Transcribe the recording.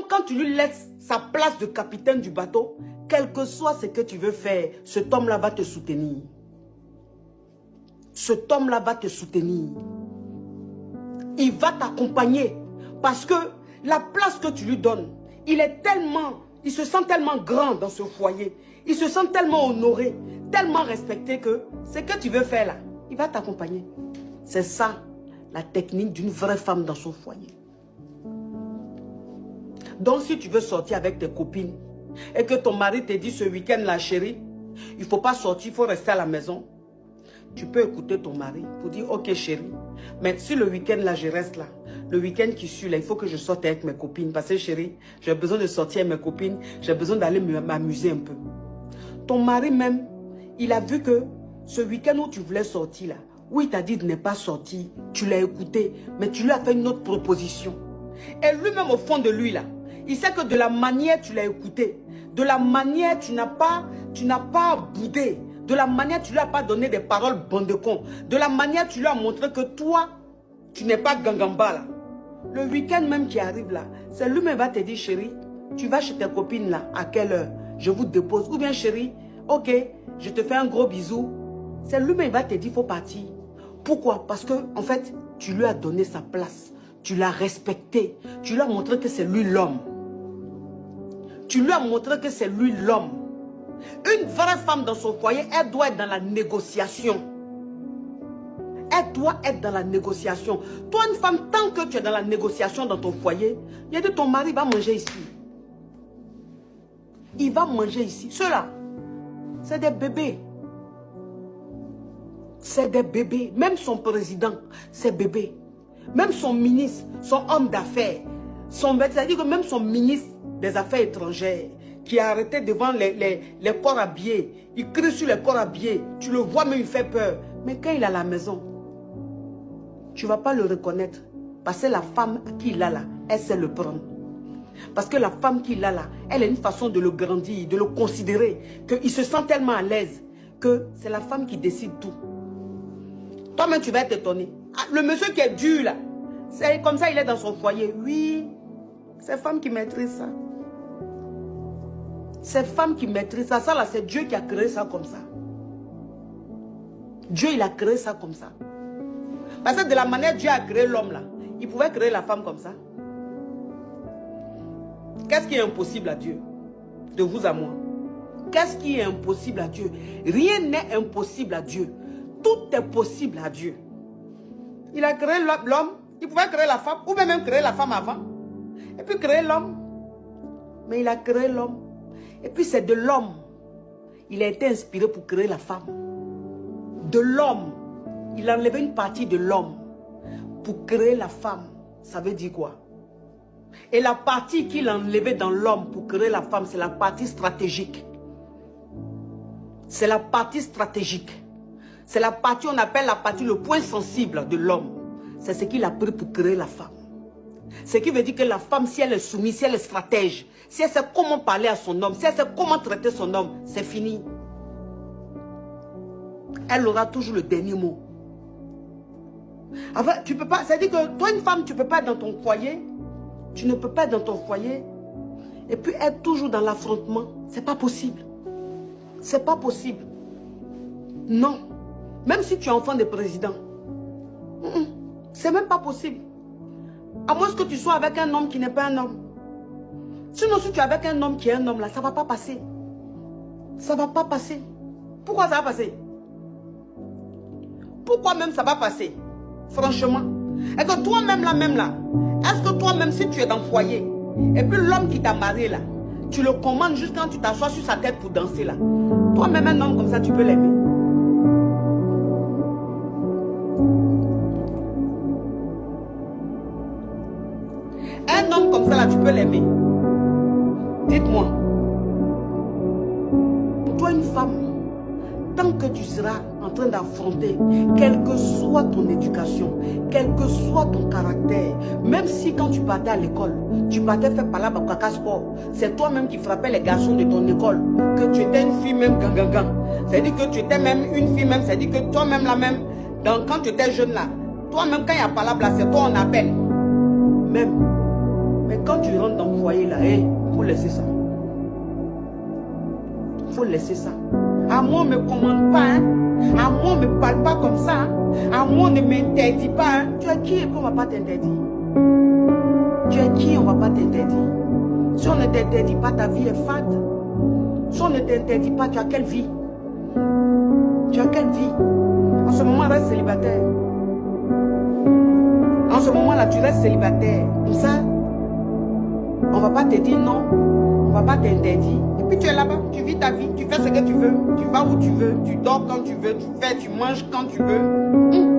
homme, quand tu lui laisses sa place de capitaine du bateau, quel que soit ce que tu veux faire, cet homme-là va te soutenir. Cet homme-là va te soutenir. Il va t'accompagner. Parce que la place que tu lui donnes, il se sent tellement grand dans ce foyer. Il se sent tellement honoré, tellement respecté que ce que tu veux faire là, il va t'accompagner. C'est ça, la technique d'une vraie femme dans son foyer. Donc si tu veux sortir avec tes copines et que ton mari te dit ce week-end là, chérie, il ne faut pas sortir, il faut rester à la maison. Tu peux écouter ton mari pour dire, ok chérie, mais si le week-end là, je reste là, le week-end qui suit là, il faut que je sorte avec mes copines. Parce que chérie, j'ai besoin de sortir avec mes copines, j'ai besoin d'aller m'amuser un peu. Ton mari même, il a vu que ce week-end où tu voulais sortir là, où il t'a dit de ne pas sortir, tu l'as écouté, mais tu lui as fait une autre proposition. Et lui-même au fond de lui là, il sait que de la manière tu l'as écouté, de la manière tu n'as pas boudé, de la manière tu lui as pas donné des paroles bande de con, de la manière tu lui as montré que toi, tu n'es pas gangamba là. Le week-end même qui arrive là, c'est lui-même va te dire chérie, tu vas chez tes copines là, à quelle heure? Je vous dépose. Ou bien chérie, ok, je te fais un gros bisou. C'est lui-même va te dire, il faut partir. Pourquoi? Parce que, en fait, tu lui as donné sa place. Tu l'as respecté. Tu lui as montré que c'est lui l'homme. Tu lui as montré que c'est lui l'homme. Une vraie femme dans son foyer, elle doit être dans la négociation. Elle doit être dans la négociation. Toi, une femme, tant que tu es dans la négociation dans ton foyer, il y a dit ton mari va manger ici. Il va manger ici. Ceux-là, c'est des bébés. C'est des bébés. Même son président, c'est bébé. Même son ministre, son homme d'affaires, c'est-à-dire que même son ministre des Affaires étrangères, qui est arrêté devant les corps habillés, il crie sur les corps habillés, tu le vois mais il fait peur. Mais quand il est à la maison, tu ne vas pas le reconnaître. Parce que la femme qu'il a là, elle sait le prendre. Parce que la femme qu'il a là, elle a une façon de le grandir, de le considérer, qu'il se sent tellement à l'aise que c'est la femme qui décide tout. Toi-même, tu vas être étonné. Ah, le monsieur qui est dur là, c'est comme ça, il est dans son foyer. Oui, c'est femme qui maîtrise ça. C'est femme qui maîtrise ça. Ça là, c'est Dieu qui a créé ça comme ça. Dieu, il a créé ça comme ça. Parce que de la manière Dieu a créé l'homme là, il pouvait créer la femme comme ça. Qu'est-ce qui est impossible à Dieu? De vous à moi. Qu'est-ce qui est impossible à Dieu? Rien n'est impossible à Dieu. Tout est possible à Dieu. Il a créé l'homme, il pouvait créer la femme, ou même créer la femme avant. Et puis créer l'homme. Mais il a créé l'homme. Et puis c'est de l'homme. Il a été inspiré pour créer la femme. De l'homme. Il a enlevé une partie de l'homme pour créer la femme. Ça veut dire quoi? Et la partie qu'il a enlevée dans l'homme pour créer la femme, c'est la partie stratégique. C'est la partie stratégique. C'est la partie, on appelle la partie, le point sensible de l'homme. C'est ce qu'il a pris pour créer la femme. Ce qui veut dire que la femme, si elle est soumise, si elle est stratège, si elle sait comment parler à son homme, si elle sait comment traiter son homme, c'est fini. Elle aura toujours le dernier mot. Enfin, tu peux pas, c'est-à-dire que toi, une femme, tu ne peux pas être dans ton foyer. Tu ne peux pas être dans ton foyer et puis être toujours dans l'affrontement. C'est pas possible. C'est pas possible. Non. Même si tu es enfant de président. C'est même pas possible. À moins que tu sois avec un homme qui n'est pas un homme. Sinon, si tu es avec un homme qui est un homme, là, ça ne va pas passer. Ça ne va pas passer. Pourquoi ça va passer? Pourquoi même ça va passer? Franchement. Et que toi-même là, est-ce que toi-même, si tu es dans le foyer, et puis l'homme qui t'a marié là, tu le commandes juste quand tu t'assois sur sa tête pour danser là. Toi-même, un homme comme ça, tu peux l'aimer. Un homme comme ça là, tu peux l'aimer. Dites-moi. Pour toi, une femme, tant que tu seras en train d'affronter, quelle que soit ton éducation, quel que soit ton caractère, même si quand tu partais à l'école, tu partais faire palabra caca sport, c'est toi-même qui frappais les garçons de ton école, que tu étais une fille même gangagan, c'est-à-dire que tu étais même une fille même, c'est-à-dire que toi-même là même, quand tu étais jeune là, toi-même quand il y a palabra, c'est toi on appelle. Même. Mais quand tu rentres dans le foyer là, il faut laisser ça. Il faut laisser ça. À moi, on ne me commande pas. Hein. À moi, on ne me parle pas comme ça. Hein. À moi, on ne m'interdit pas. Hein. Tu es qui et puis on ne va pas t'interdire? Tu es qui, on ne va pas t'interdire? Si on ne t'interdit pas, ta vie est fade. Si on ne t'interdit pas, tu as quelle vie? Tu as quelle vie? En ce moment, reste célibataire. En ce moment-là, tu restes célibataire. Comme ça, on ne va pas te dire non. On ne va pas t'interdire. Et puis tu es là-bas, tu vis ta vie, tu fais ce que tu veux. Tu vas où tu veux, tu dors quand tu veux, tu fais, tu manges quand tu veux.